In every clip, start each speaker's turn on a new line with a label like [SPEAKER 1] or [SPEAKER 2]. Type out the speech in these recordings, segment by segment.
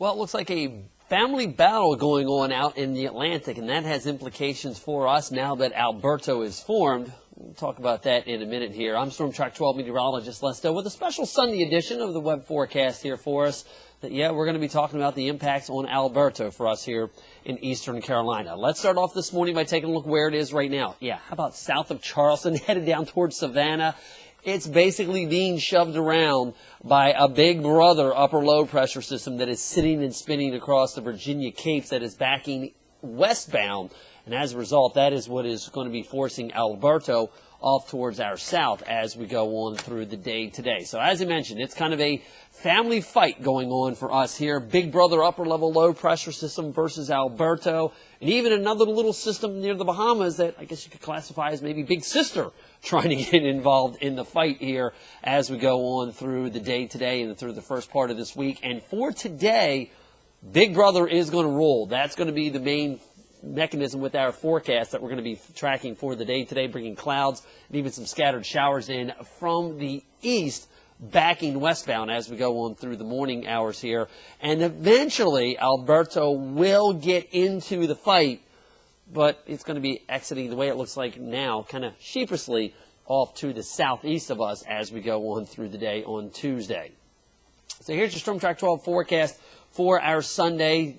[SPEAKER 1] Well, it looks like a family battle going on out in the Atlantic, and that has implications for us now that Alberto is formed. We'll talk about that in a minute here. I'm Storm Track 12 meteorologist Lesto with a special Sunday edition of the web forecast here for us. We're going to be talking about the impacts on Alberto for us here in eastern Carolina. Let's start off this morning by taking a look where it is right now. How about south of Charleston, headed down towards Savannah? It's basically being shoved around by a big brother upper low pressure system that is sitting and spinning across the Virginia Capes that is backing westbound. And as a result, that is what is going to be forcing Alberto off towards our south as we go on through the day today. So as I mentioned, it's kind of a family fight going on for us here. Big brother upper level low pressure system versus Alberto, and even another little system near the Bahamas that I guess you could classify as maybe big sister trying to get involved in the fight here as we go on through the day today and through the first part of this week. And for today, Big Brother is going to rule. That's going to be the main mechanism with our forecast that we're going to be tracking for the day today, bringing clouds and even some scattered showers in from the east, backing westbound as we go on through the morning hours here. And eventually, Alberto will get into the fight, but it's going to be exiting the way it looks like now, kind of sheepishly off to the southeast of us as we go on through the day on Tuesday. So here's your Storm Track 12 forecast for our Sunday.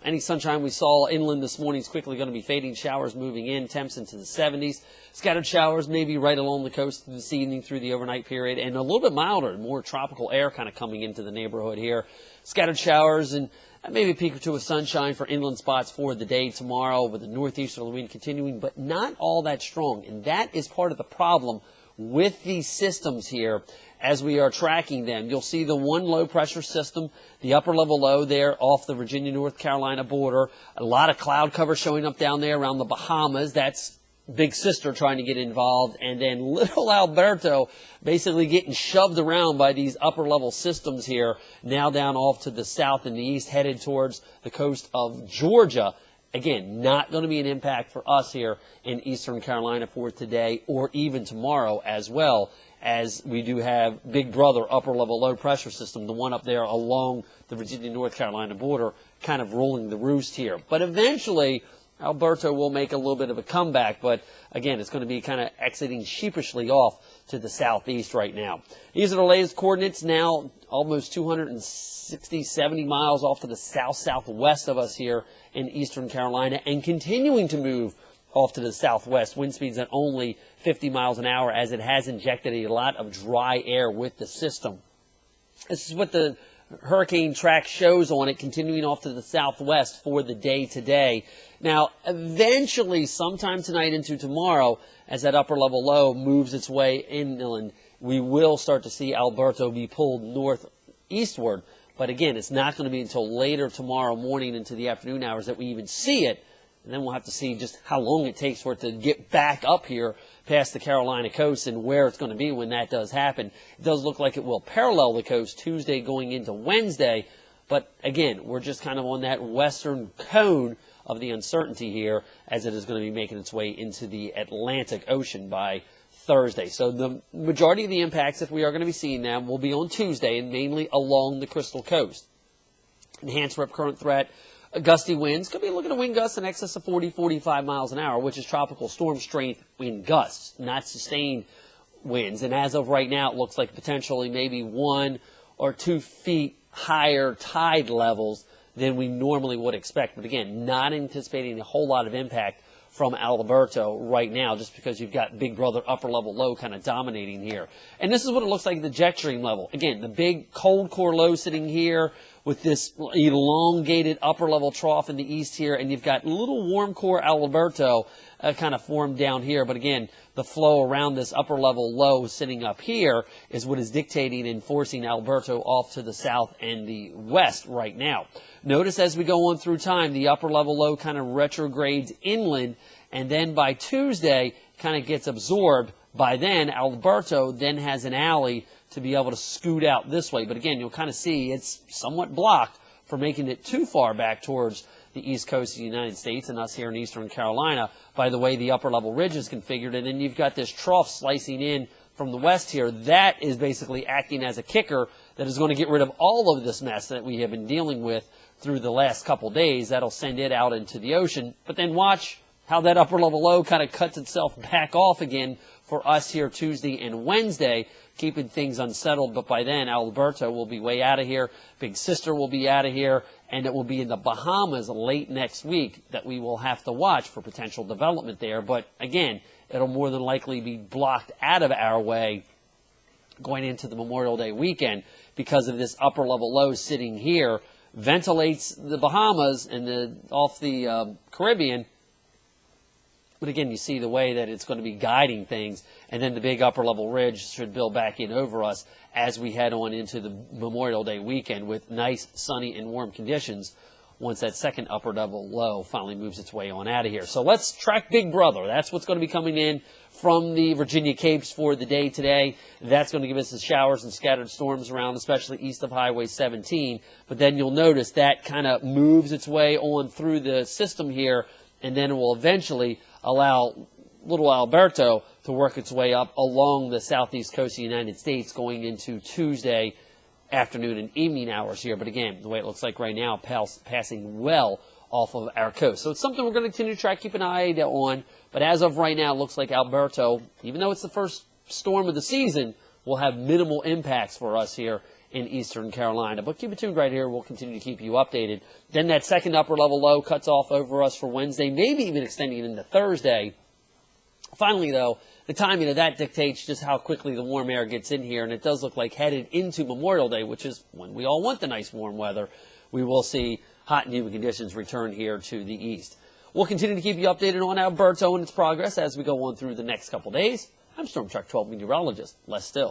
[SPEAKER 1] Any sunshine we saw inland this morning is quickly going to be fading. Showers moving in, temps into the 70s. Scattered showers maybe right along the coast this evening through the overnight period, and a little bit milder, more tropical air kind of coming into the neighborhood here. Scattered showers and maybe a peak or two of sunshine for inland spots for the day tomorrow, with the northeasterly wind continuing, but not all that strong. And that is part of the problem with these systems here as we are tracking them. You'll see the one low pressure system, the upper level low there off the Virginia-North Carolina border. A lot of cloud cover showing up down there around the Bahamas. That's big sister trying to get involved. And then little Alberto basically getting shoved around by these upper level systems here, now down off to the south and the east, headed towards the coast of Georgia. Again, not going to be an impact for us here in eastern Carolina for today or even tomorrow, as well as we do have Big Brother upper level low pressure system, the one up there along the Virginia-North Carolina border, kind of ruling the roost here. But eventually, Alberto will make a little bit of a comeback, but again, it's going to be kind of exiting sheepishly off to the southeast right now. These are the latest coordinates now, almost 260, 70 miles off to the south-southwest of us here in eastern Carolina, and continuing to move off to the southwest. Wind speeds at only 50 miles an hour as it has injected a lot of dry air with the system. This is what the hurricane track shows on it, continuing off to the southwest for the day today. Now, eventually, sometime tonight into tomorrow, as that upper level low moves its way inland, we will start to see Alberto be pulled northeastward. But again, it's not going to be until later tomorrow morning into the afternoon hours that we even see it. And then we'll have to see just how long it takes for it to get back up here past the Carolina coast and where it's going to be when that does happen. It does look like it will parallel the coast Tuesday going into Wednesday. But again, we're just kind of on that western cone of the uncertainty here, as it is going to be making its way into the Atlantic Ocean by Thursday. So the majority of the impacts, if we are going to be seeing them, will be on Tuesday and mainly along the Crystal Coast. Enhanced rip current threat. Gusty winds. Could be looking at wind gusts in excess of 40, 45 miles an hour, which is tropical storm strength wind gusts, not sustained winds. And as of right now, it looks like potentially maybe 1 or 2 feet higher tide levels than we normally would expect. But again, not anticipating a whole lot of impact from Alberto right now, just because you've got Big Brother upper level low kind of dominating here. And this is what it looks like at the jet stream level. Again, the big cold core low sitting here with this elongated upper level trough in the east here, and you've got little warm core Alberto kind of formed down here. But again, the flow around this upper level low sitting up here is what is dictating and forcing Alberto off to the south and the west right now. Notice as we go on through time, the upper level low kind of retrogrades inland, and then by Tuesday kind of gets absorbed. By then, Alberto then has an alley to be able to scoot out this way. But again, you'll kind of see it's somewhat blocked for making it too far back towards the east coast of the United States and us here in eastern Carolina by the way the upper level ridge is configured. And then you've got this trough slicing in from the west here. That is basically acting as a kicker that is going to get rid of all of this mess that we have been dealing with through the last couple days. That'll send it out into the ocean. But then watch how that upper level low kind of cuts itself back off again for us here Tuesday and Wednesday, keeping things unsettled. But by then, Alberto will be way out of here. Big Sister will be out of here. And it will be in the Bahamas late next week that we will have to watch for potential development there. But again, it'll more than likely be blocked out of our way going into the Memorial Day weekend because of this upper level low sitting here, ventilates the Bahamas and off the Caribbean. But again, you see the way that it's going to be guiding things, and then the big upper level ridge should build back in over us as we head on into the Memorial Day weekend with nice, sunny, and warm conditions once that second upper level low finally moves its way on out of here. So let's track Big Brother. That's what's going to be coming in from the Virginia Capes for the day today. That's going to give us the showers and scattered storms around, especially east of Highway 17. But then you'll notice that kind of moves its way on through the system here, and then it will eventually allow little Alberto to work its way up along the southeast coast of the United States going into Tuesday afternoon and evening hours here. But again, the way it looks like right now, passing well off of our coast. So it's something we're going to continue to try to keep an eye on. But as of right now, it looks like Alberto, even though it's the first storm of the season, will have minimal impacts for us here in eastern Carolina. But keep it tuned right here. We'll continue to keep you updated. Then that second upper level low cuts off over us for Wednesday, maybe even extending into Thursday. Finally, though, the timing of that dictates just how quickly the warm air gets in here, and it does look like headed into Memorial Day, which is when we all want the nice warm weather, we will see hot and humid conditions return here to the east. We'll continue to keep you updated on Alberto and its progress as we go on through the next couple days. I'm Storm Track 12 meteorologist Les Still.